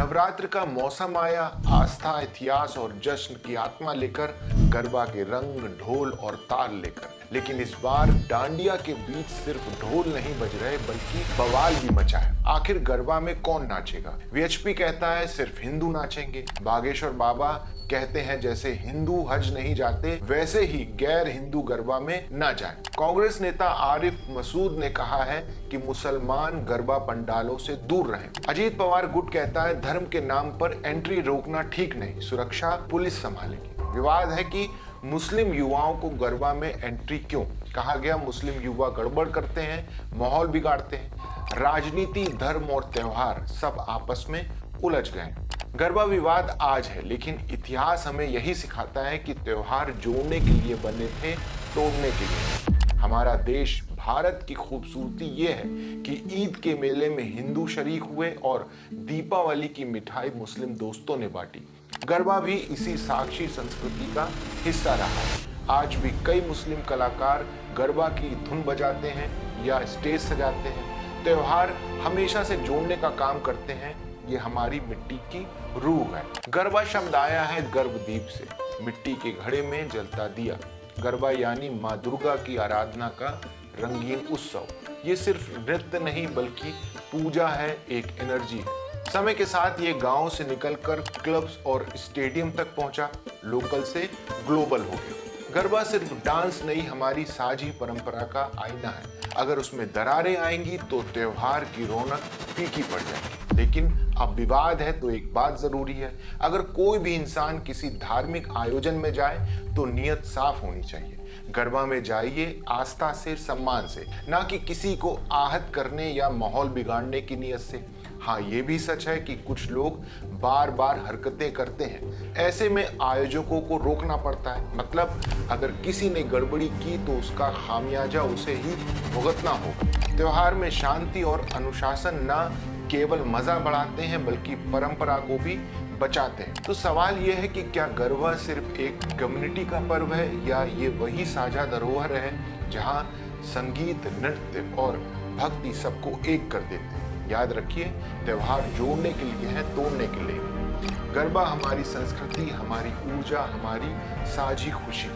नवरात्र का मौसम आया, आस्था, इतिहास और जश्न की आत्मा लेकर, गरबा के रंग, ढोल और ताल लेकर। लेकिन इस बार डांडिया के बीच सिर्फ ढोल नहीं बज रहे बल्कि बवाल भी मचा है। आखिर गरबा में कौन नाचेगा? वीएचपी कहता है सिर्फ हिंदू नाचेंगे। बागेश्वर बाबा कहते हैं जैसे हिंदू हज नहीं जाते वैसे ही गैर हिंदू गरबा में ना जाएं। कांग्रेस नेता आरिफ मसूद ने कहा है कि मुसलमान गरबा पंडालों से दूर रहें। अजीत पवार गुट कहता है धर्म के नाम पर एंट्री रोकना ठीक नहीं, सुरक्षा पुलिस संभालेगी। विवाद है कि मुस्लिम युवाओं को गरबा में एंट्री क्यों? कहा गया मुस्लिम युवा गड़बड़ करते हैं, माहौल बिगाड़ते हैं। राजनीति, धर्म और त्योहार सब आपस में उलझ गए। गरबा विवाद आज है, लेकिन इतिहास हमें यही सिखाता है कि त्योहार जोड़ने के लिए बने थे, तोड़ने के लिए। हमारा देश भारत की खूबसूरती ये है कि ईद के मेले में हिंदू शरीक हुए और दीपावली की मिठाई मुस्लिम दोस्तों ने बांटी। गरबा भी इसी साक्षी संस्कृति का हिस्सा रहा है। आज भी कई मुस्लिम कलाकार गरबा की धुन बजाते हैं या स्टेज सजाते हैं। त्योहार हमेशा से जोड़ने का काम करते हैं, ये हमारी मिट्टी की रूह है। गरबा शब्द आया है गर्भदीप से, मिट्टी के घड़े में जलता दिया। गरबा यानी माँ दुर्गा की आराधना का रंगीन उत्सव। ये सिर्फ नृत्य नहीं बल्कि पूजा है, एक एनर्जी है। समय के साथ ये गांव से निकलकर क्लब्स और स्टेडियम तक पहुंचा, लोकल से ग्लोबल हो गया। गरबा सिर्फ डांस नहीं, हमारी साझी परंपरा का आईना है। अगर उसमें दरारें आएंगी तो त्योहार की रौनक फीकी पड़ जाएगी। लेकिन अब विवाद है तो एक बात जरूरी है, अगर कोई भी इंसान किसी धार्मिक आयोजन में जाए तो नियत साफ होनी चाहिए। गरबा में जाइए आस्था से, सम्मान से, ना कि किसी को आहत करने या माहौल बिगाड़ने की नियत से। हाँ, ये भी सच है कि कुछ लोग बार बार हरकतें करते हैं, ऐसे में आयोजकों को रोकना पड़ता है। मतलब अगर किसी ने गड़बड़ी की तो उसका खामियाजा उसे ही भुगतना होगा। त्योहार में शांति और अनुशासन न केवल मजा बढ़ाते हैं बल्कि परंपरा को भी बचाते हैं। तो सवाल यह है कि क्या गरबा सिर्फ एक कम्युनिटी का पर्व है या ये वही साझा धरोहर है जहां संगीत, नृत्य और भक्ति सबको एक कर देते हैं। याद रखिए, त्योहार जोड़ने के लिए है, तोड़ने के लिए नहीं। गरबा हमारी संस्कृति, हमारी ऊर्जा, हमारी साझी खुशी।